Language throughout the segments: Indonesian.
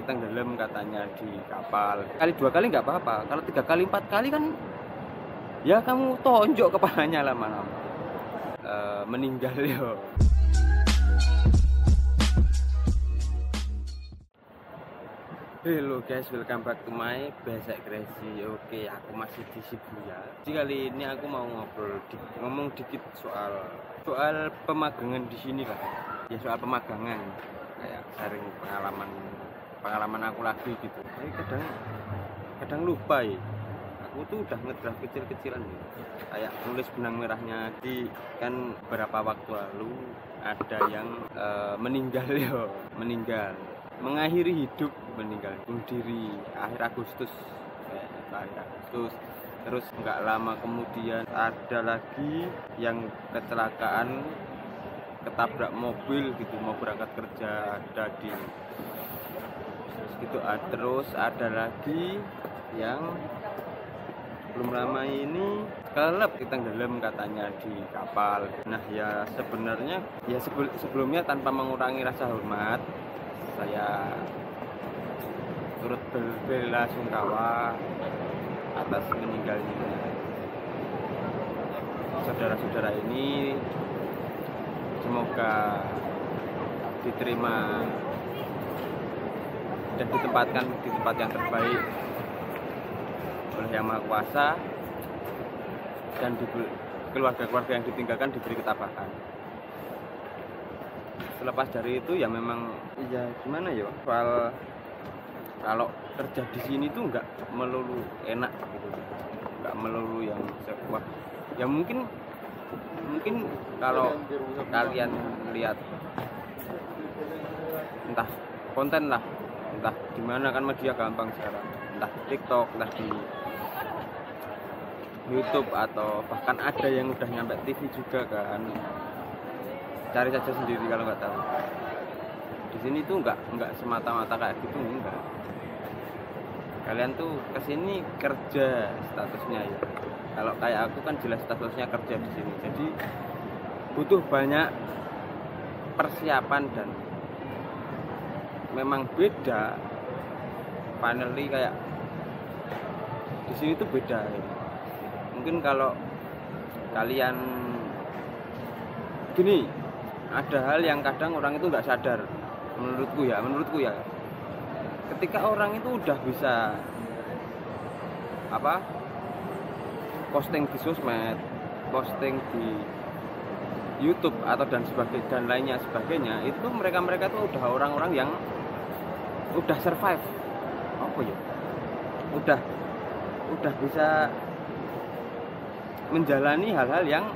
tenggelam katanya di kapal. Kali 2 kali nggak apa-apa, kalau 3 kali 4 kali kan ya kamu tonjok kepalanya lama-lama. Meninggal yo. Hello guys, welcome back to my Basic Crazy. Oke, aku masih di Shibuya. Jadi kali ini aku mau ngomong dikit soal pemagangan di sini lah. Ya soal pemagangan, kayak sharing pengalaman aku lagi gitu. Tapi kadang lupa ya. Aku tuh udah ngedraft kecil-kecilan ya. Kayak nulis benang merahnya di kan beberapa waktu lalu ada yang meninggal mengakhiri hidup, meninggal bunuh diri akhir Agustus. Terus nggak lama kemudian ada lagi yang kecelakaan, ketabrak mobil gitu, mau berangkat kerja, ada di gitu. Terus ada lagi yang belum lama ini kelelep tenggelam katanya di kapal. Nah ya sebenarnya ya sebelumnya tanpa mengurangi rasa hormat, saya turut berbela sungkawa atas meninggalnya saudara-saudara ini. Semoga diterima dan ditempatkan di tempat yang terbaik oleh Yang Maha Kuasa, dan keluarga-keluarga yang ditinggalkan diberi ketabahan. Selepas dari itu ya memang ya gimana ya, soal kalau kerja di sini tuh nggak melulu enak gitu, nggak melulu yang sebuah ya mungkin kalau kalian lihat entah konten lah, entah gimana kan media gampang sekarang, entah di TikTok, entah di YouTube, atau bahkan ada yang udah nyampe TV juga kan. Cari saja sendiri kalau nggak tahu. Di sini tuh nggak semata-mata kayak gitu, enggak. Kalian tuh kesini kerja statusnya ya. Kalau kayak aku kan jelas statusnya kerja di sini. Jadi butuh banyak persiapan dan memang beda. Finally kayak di sini tuh beda. Ya. Mungkin kalau kalian gini, ada hal yang kadang orang itu nggak sadar, menurutku ya, ketika orang itu udah bisa posting di sosmed, posting di YouTube atau dan lainnya sebagainya, itu mereka tuh udah orang-orang yang udah survive, udah bisa menjalani hal-hal yang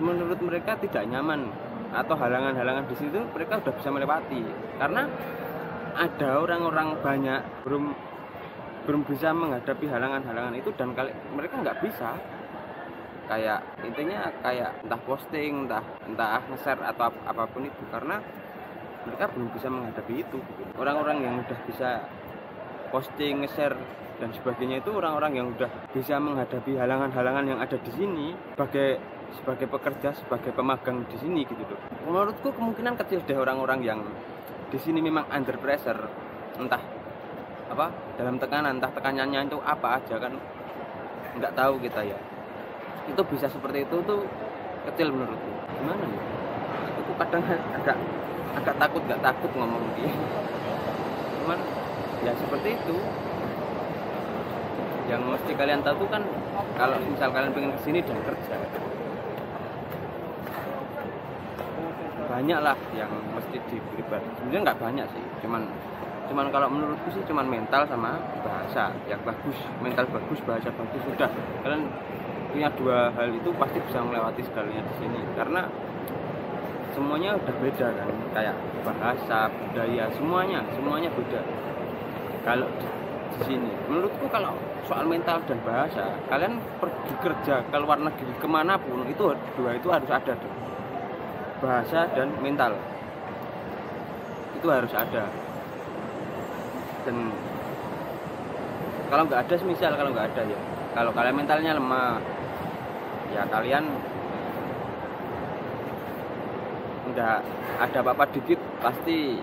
menurut mereka tidak nyaman, atau halangan-halangan di situ mereka udah bisa melewati. Karena ada orang-orang banyak belum bisa menghadapi halangan-halangan itu, dan mereka nggak bisa, kayak intinya kayak entah posting, entah nge-share atau apapun itu, karena mereka belum bisa menghadapi itu gitu. Orang-orang yang udah bisa posting, nge-share dan sebagainya itu orang-orang yang udah bisa menghadapi halangan-halangan yang ada di sini sebagai pekerja, sebagai pemagang di sini gitu loh. Menurutku kemungkinan kecil deh orang-orang yang di sini memang under pressure, entah dalam tekanan, entah tekanannya itu apa aja kan nggak tahu kita ya. Itu bisa seperti itu tuh kecil menurutku. Gimana ya? Aku kadang agak nggak takut ngomong gitu. Cuman ya seperti itu. Yang mesti kalian tahu kan, kalau misal kalian pengen kesini dan kerja, banyak lah yang mesti diberi. Sebenarnya nggak banyak sih, cuman kalau menurutku sih cuman mental sama bahasa yang bagus, mental bagus, bahasa bagus, sudah kalian punya 2 hal itu pasti bisa melewati segalanya di sini, karena semuanya udah beda kan, kayak bahasa, budaya, semuanya beda. Kalau di sini menurutku kalau soal mental dan bahasa, kalian pergi kerja ke luar negeri kemanapun itu 2 itu harus ada tuh. Bahasa dan mental itu harus ada. Dan kalau nggak ada ya, kalau kalian mentalnya lemah ya kalian nggak ada apa-apa dikit pasti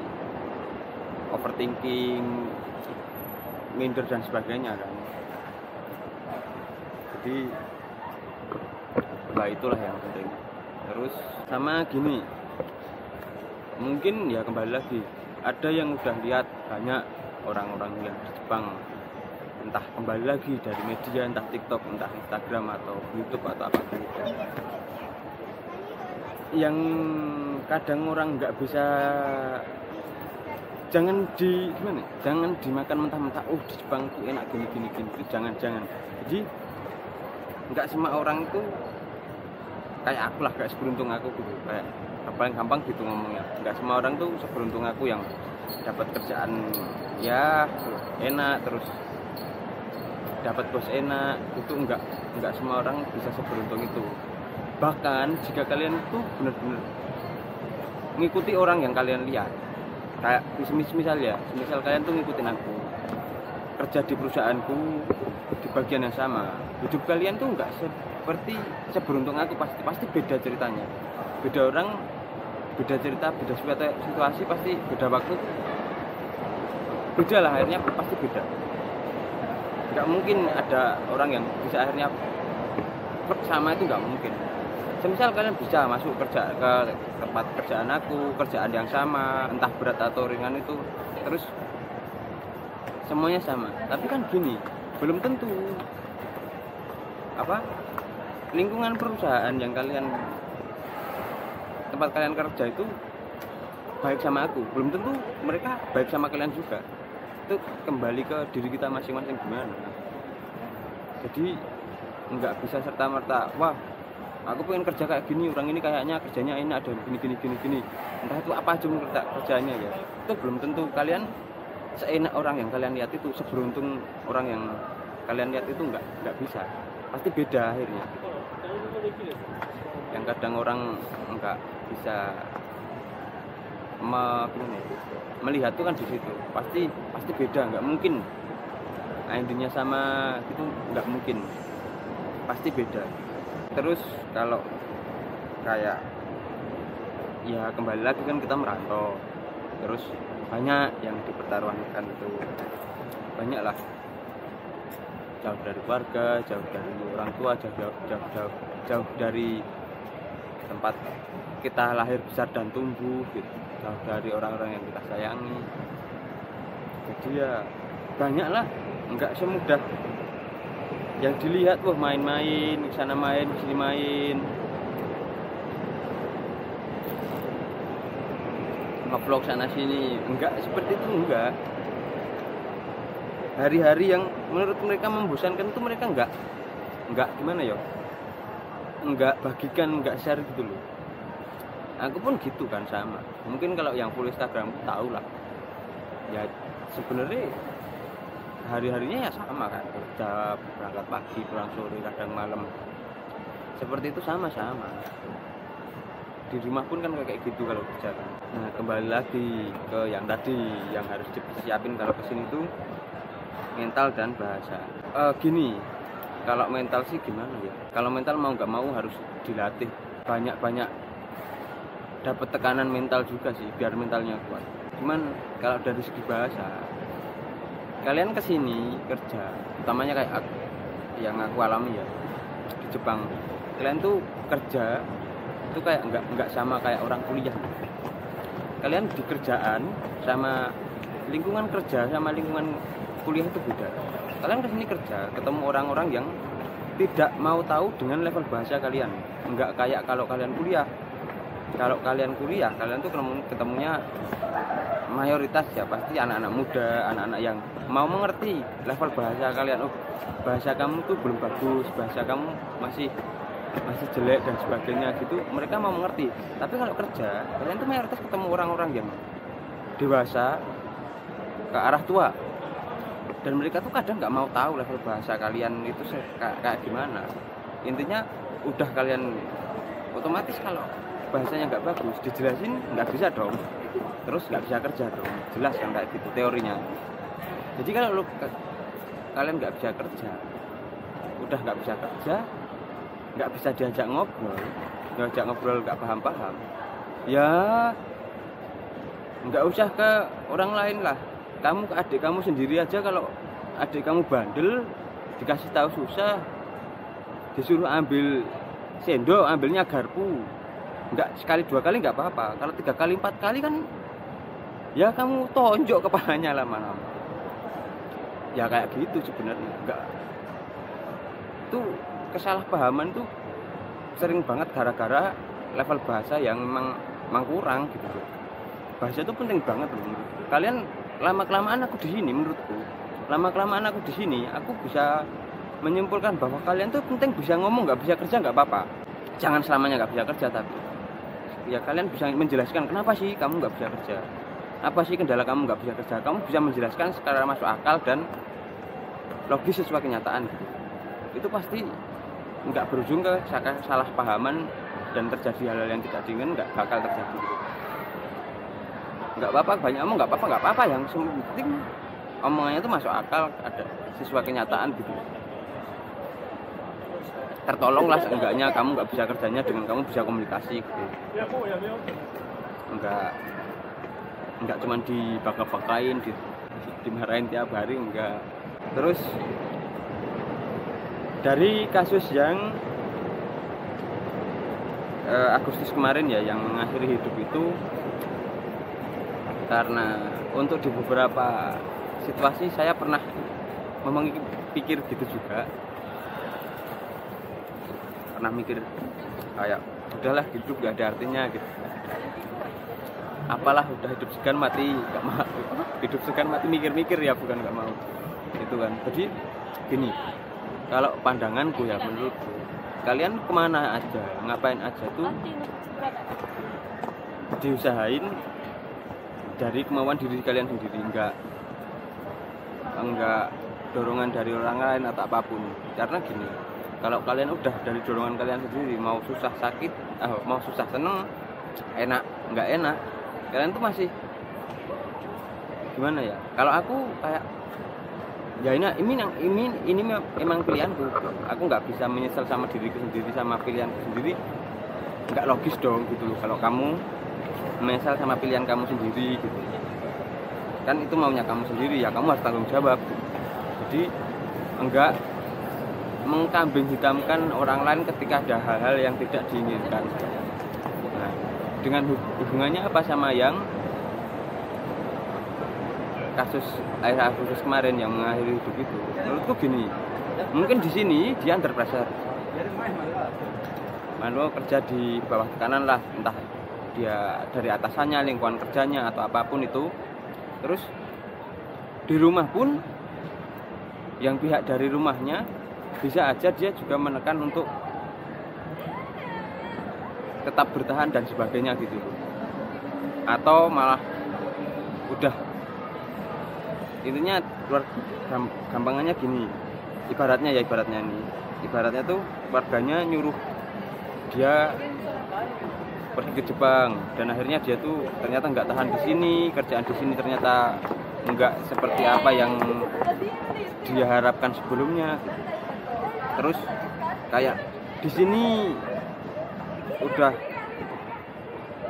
overthinking, minder dan sebagainya kan. Jadi itulah yang penting. Terus sama gini, mungkin ya kembali lagi, ada yang udah lihat banyak orang-orang yang di Jepang, entah kembali lagi dari media, entah TikTok, entah Instagram atau YouTube atau apa gitu, yang kadang orang nggak bisa, jangan dimakan mentah-mentah. Oh, di Jepang tuh enak gini, jangan. Jadi nggak semua orang itu kayak aku lah, kayak seberuntung aku gitu, kayak paling gampang gitu ngomongnya. Nggak semua orang tuh seberuntung aku yang dapat kerjaan ya enak, terus dapat bos enak. Itu nggak semua orang bisa seberuntung itu. Bahkan jika kalian tuh benar-benar ngikuti orang yang kalian lihat, kayak misal kalian tuh ngikutin aku kerja di perusahaanku di bagian yang sama, hidup kalian tuh nggak seperti seberuntung aku. Pasti beda ceritanya, beda orang, beda cerita, beda situasi, pasti beda waktu, beda lah, akhirnya pasti beda. Nggak mungkin ada orang yang bisa akhirnya sama, itu nggak mungkin. Semisal kalian bisa masuk kerja ke tempat kerjaan aku, kerjaan yang sama, entah berat atau ringan itu, terus semuanya sama. Tapi kan gini, belum tentu lingkungan perusahaan yang tempat kalian kerja itu baik sama aku, belum tentu mereka baik sama kalian juga. Itu kembali ke diri kita masing-masing gimana. Jadi nggak bisa serta-merta, wah aku pengen kerja kayak gini, orang ini kayaknya kerjanya ini ada gini. Entah itu apa aja kerjanya ya, itu belum tentu kalian seenak orang yang kalian lihat itu, seberuntung orang yang kalian lihat itu, nggak bisa. Pasti beda akhirnya. Yang kadang orang nggak bisa melihat tuh kan di situ. Pasti beda, nggak mungkin. Intinya sama itu nggak mungkin. Pasti beda. Terus kalau kayak ya kembali lagi kan kita merantau, terus banyak yang dipertaruhkan itu, banyak lah, jauh dari keluarga, jauh dari orang tua, jauh dari tempat kita lahir, besar dan tumbuh gitu, jauh dari orang-orang yang kita sayangi. Jadi ya banyak lah, nggak semudah yang dilihat. Wah, main-main sana, main sini, main nge-vlog sana sini, enggak seperti itu. Enggak, hari-hari yang menurut mereka membosankan itu mereka enggak gimana ya, enggak bagikan, enggak share gitu loh. Aku pun gitu kan, sama. Mungkin kalau yang full Instagram tahu lah ya, sebenarnya hari-harinya ya sama kan, kerja, berangkat pagi, pulang sore, kadang malam, seperti itu sama-sama. Di rumah pun kan kayak gitu kalau kerja kan. Nah, kembali lagi ke yang tadi, yang harus disiapin kalau kesini tuh mental dan bahasa. Gini, kalau mental sih gimana ya, kalau mental mau nggak mau harus dilatih, banyak dapat tekanan mental juga sih biar mentalnya kuat. Cuman kalau dari segi bahasa, kalian kesini kerja, utamanya kayak yang aku alami ya di Jepang, kalian tuh kerja itu kayak nggak sama kayak orang kuliah. Kalian di kerjaan sama lingkungan kerja sama lingkungan kuliah itu beda. Kalian kesini kerja, ketemu orang-orang yang tidak mau tahu dengan level bahasa kalian. Nggak kayak kalau kalian kuliah. Kalau kalian kuliah, kalian tuh ketemunya mayoritas ya pasti anak-anak muda, anak-anak yang mau mengerti level bahasa kalian. Oh, bahasa kamu tuh belum bagus, bahasa kamu masih jelek dan sebagainya gitu, mereka mau mengerti. Tapi kalau kerja, kalian tuh mayoritas ketemu orang-orang yang dewasa ke arah tua, dan mereka tuh kadang nggak mau tahu level bahasa kalian itu kayak gimana. Intinya udah kalian otomatis kalau bahasanya nggak bagus, dijelasin nggak bisa dong, terus nggak bisa kerja dong, jelas kan kayak gitu teorinya. Jadi kalau kalian nggak bisa kerja, udah nggak bisa kerja, nggak bisa diajak ngobrol nggak paham-paham, ya nggak usah ke orang lain lah, kamu ke adik kamu sendiri aja. Kalau adik kamu bandel, dikasih tahu susah, disuruh ambil sendok, ambilnya garpu, nggak sekali 2 kali nggak apa-apa. Kalau 3 kali 4 kali kan ya kamu tonjok kepalanya lama-lama. Ya kayak gitu sebenarnya. Nggak, itu kesalahpahaman tuh sering banget gara-gara level bahasa yang memang kurang gitu loh. Bahasa itu penting banget loh menurutku. Kalian lama-kelamaan aku di sini, menurutku lama-kelamaan aku di sini, aku bisa menyimpulkan bahwa kalian tuh penting bisa ngomong, nggak bisa kerja nggak apa-apa. Jangan selamanya nggak bisa kerja, tapi ya kalian bisa menjelaskan kenapa sih kamu nggak bisa kerja, apa sih kendala kamu nggak bisa kerja. Kamu bisa menjelaskan secara masuk akal dan logis sesuai kenyataan gitu. Itu pasti nggak berujung ke salah pahaman dan terjadi hal-hal yang tidak diinginkan, nggak bakal terjadi gitu. Nggak apa-apa banyak omong, nggak apa-apa, yang penting omongannya itu masuk akal, ada sesuai kenyataan gitu. Tertolonglah seenggaknya kamu nggak bisa kerjanya dengan kamu bisa komunikasi gitu. Nggak cuma dibakar-bakain, dimarahin tiap hari, enggak. Terus dari kasus yang Agustus kemarin ya, yang mengakhiri hidup itu, karena untuk di beberapa situasi saya pernah pikir gitu juga, pernah mikir kayak udahlah hidup gak ada artinya gitu, apalah udah hidup segan mati gak mau, hidup segan mati mikir-mikir ya, bukan gak mau itu kan. Jadi gini, kalau pandanganku ya, menurutku kalian kemana aja, ngapain aja tuh diusahain dari kemauan diri kalian sendiri, enggak dorongan dari orang lain atau apapun. Karena gini, kalau kalian udah dari dorongan kalian sendiri, mau susah sakit, mau susah seneng, enak nggak enak, kalian tuh masih gimana ya. Kalau aku kayak ya ini memang pilihanku, aku nggak bisa menyesal sama diriku sendiri, sama pilihanku sendiri, nggak logis dong gitu loh kalau kamu menyesal sama pilihan kamu sendiri gitu. Kan itu maunya kamu sendiri, ya kamu harus tanggung jawab. Jadi enggak mengkambing hitamkan orang lain ketika ada hal-hal yang tidak diinginkan. Nah, dengan hubungannya apa sama yang kasus akhir Agustus kemarin yang mengakhiri hidup itu? Menurutku gini, mungkin di sini dia under pressure, manual kerja di bawah tekanan lah, entah dia dari atasannya, lingkungan kerjanya atau apapun itu. Terus di rumah pun yang pihak dari rumahnya bisa aja dia juga menekan untuk tetap bertahan dan sebagainya gitu, atau malah udah intinya gampangannya gini, ibaratnya tuh keluarganya nyuruh dia pergi ke Jepang, dan akhirnya dia tuh ternyata nggak tahan di sini, kerjaan di sini ternyata nggak seperti apa yang dia harapkan sebelumnya. Terus kayak di sini udah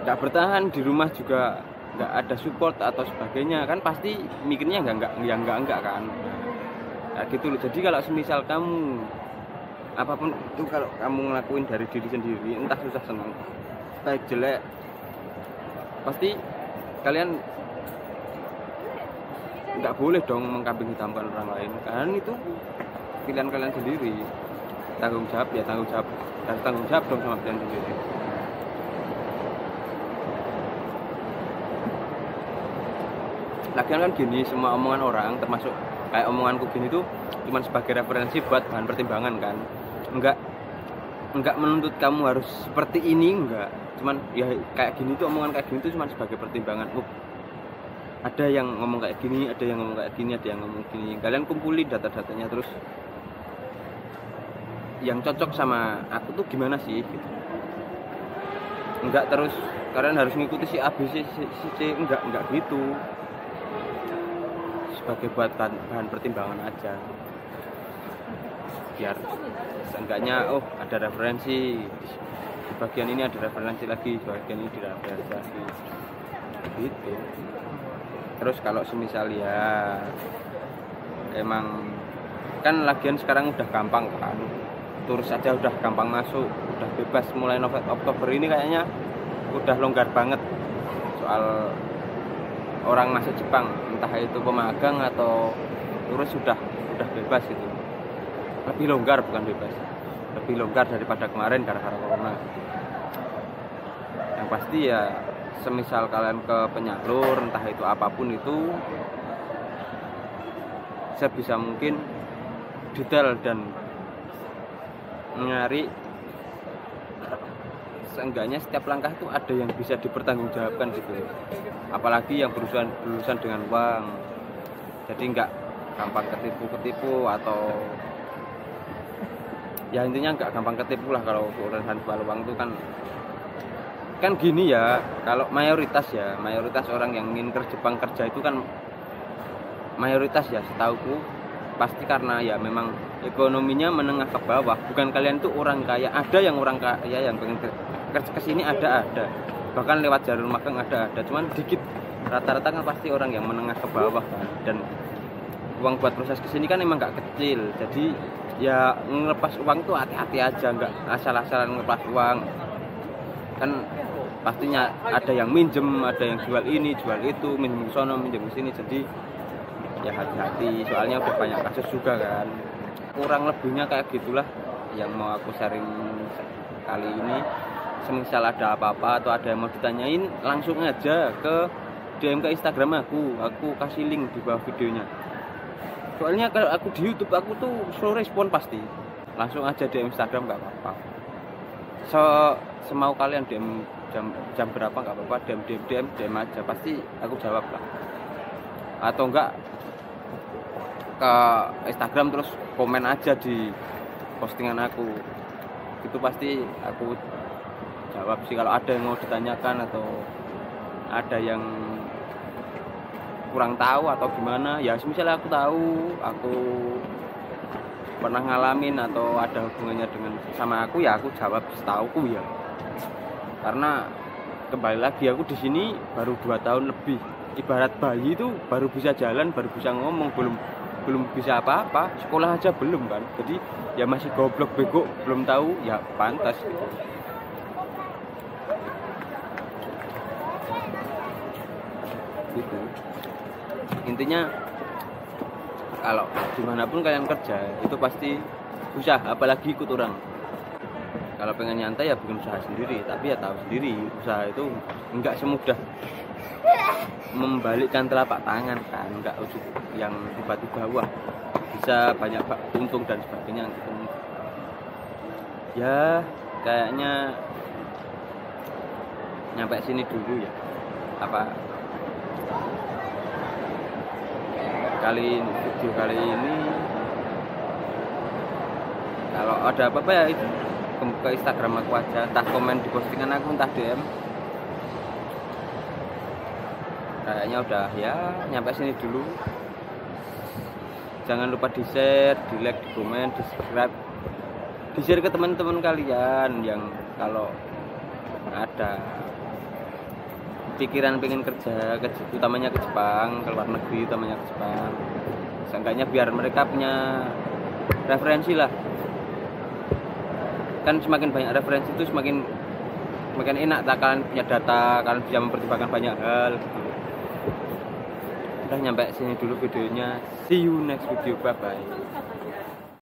nggak bertahan, di rumah juga nggak ada support atau sebagainya, kan pasti mikirnya enggak kan, kayak gitu loh. Jadi kalau semisal kamu apapun itu, kalau kamu ngelakuin dari diri sendiri, entah susah senang, baik jelek, pasti kalian nggak boleh dong mengkambing hitamkan orang lain, karena itu pilihan kalian sendiri. Tanggung jawab harus tanggung jawab dong sama pilihan sendiri. Lagian kan gini, semua omongan orang, termasuk kayak omonganku gini tuh cuma sebagai referensi buat bahan pertimbangan kan, enggak menuntut kamu harus seperti ini, enggak. Cuman ya kayak gini tuh, omongan kayak gini tuh cuma sebagai pertimbangan. Ada yang ngomong kayak gini, ada yang ngomong kayak gini, ada yang ngomong gini. Kalian kumpulin data-datanya, terus yang cocok sama aku tuh gimana sih gitu. Enggak terus kalian harus ngikuti si A, B, C, enggak gitu. Sebagai buat bahan pertimbangan aja, biar seenggaknya ada referensi di bagian ini, ada referensi lagi di bagian ini, ada referensi lagi. gitu. Terus kalau semisal ya emang kan lagian sekarang udah gampang kan, turis aja udah gampang masuk, udah bebas mulai Oktober ini kayaknya udah longgar banget soal orang masuk Jepang, entah itu pemagang atau turis udah bebas gitu. Lebih longgar, bukan bebas, lebih longgar daripada kemarin gara-gara corona. Yang pasti ya semisal kalian ke penyalur entah itu apapun itu, sebisa mungkin detail dan nyari seenggaknya setiap langkah itu ada yang bisa dipertanggungjawabkan gitu. Apalagi yang berurusan dengan uang, jadi nggak gampang ketipu atau ya intinya nggak gampang ketipu lah. Kalau urusan soal uang itu kan gini ya, kalau mayoritas orang yang ingin ke Jepang kerja itu kan mayoritas ya setauku pasti karena ya memang ekonominya menengah ke bawah. Bukan kalian tuh orang kaya, ada yang orang kaya yang pengen kerja kesini ada, bahkan lewat jalur magang ada, cuman dikit. Rata-rata kan pasti orang yang menengah ke bawah kan, dan uang buat proses kesini kan emang nggak kecil. Jadi ya ngelepas uang tuh hati-hati aja, nggak asal-asalan ngelepas uang. Kan pastinya ada yang minjem, ada yang jual ini jual itu, minjem ke sono minjem ke sini. Jadi ya hati-hati, soalnya udah banyak kasus juga kan. Kurang lebihnya kayak gitulah yang mau aku sharing kali ini. Semisal ada apa-apa atau ada yang mau ditanyain, langsung aja ke DM ke Instagram aku kasih link di bawah videonya. Soalnya kalau aku di YouTube aku tuh slow respon pasti. Langsung aja DM Instagram nggak apa-apa. Semau kalian DM jam berapa nggak apa-apa, DM aja, pasti aku jawab lah. Atau enggak ke Instagram terus komen aja di postingan aku, itu pasti aku jawab sih kalau ada yang mau ditanyakan atau ada yang kurang tahu atau gimana. Ya misalnya aku tahu, aku pernah ngalamin atau ada hubungannya dengan sama aku, ya aku jawab setauku ya. Karena kembali lagi aku di sini baru 2 tahun lebih. Ibarat bayi itu baru bisa jalan, baru bisa ngomong, belum bisa apa-apa, sekolah aja belum kan. Jadi ya masih goblok bego, belum tahu, ya pantas gitu. Gitu. Intinya kalau dimanapun kalian kerja itu pasti susah, apalagi ikut orang. Kalau pengen nyantai ya bikin usaha sendiri, tapi ya tahu sendiri usaha itu enggak semudah membalikkan telapak tangan kan, enggak ujuk yang tiba-tiba wah bisa banyak untung dan sebagainya gitu. Ya kayaknya nyampe sini dulu ya, video kali ini. Kalau ada apa-apa ya itu ke Instagram aku aja, entah komen di postingan aku, entah DM. Kayaknya udah ya nyampe sini dulu. Jangan lupa di share, di like, di komen, di subscribe, di share ke teman-teman kalian yang kalau ada pikiran pengen kerja utamanya ke Jepang, ke luar negeri, utamanya ke Jepang. Seenggaknya biar mereka punya referensi lah. Kan semakin banyak referensi itu semakin enak, kalian punya data, kalian bisa mempertimbangkan banyak hal gitu. Udah nyampe sini dulu videonya, see you next video, bye bye.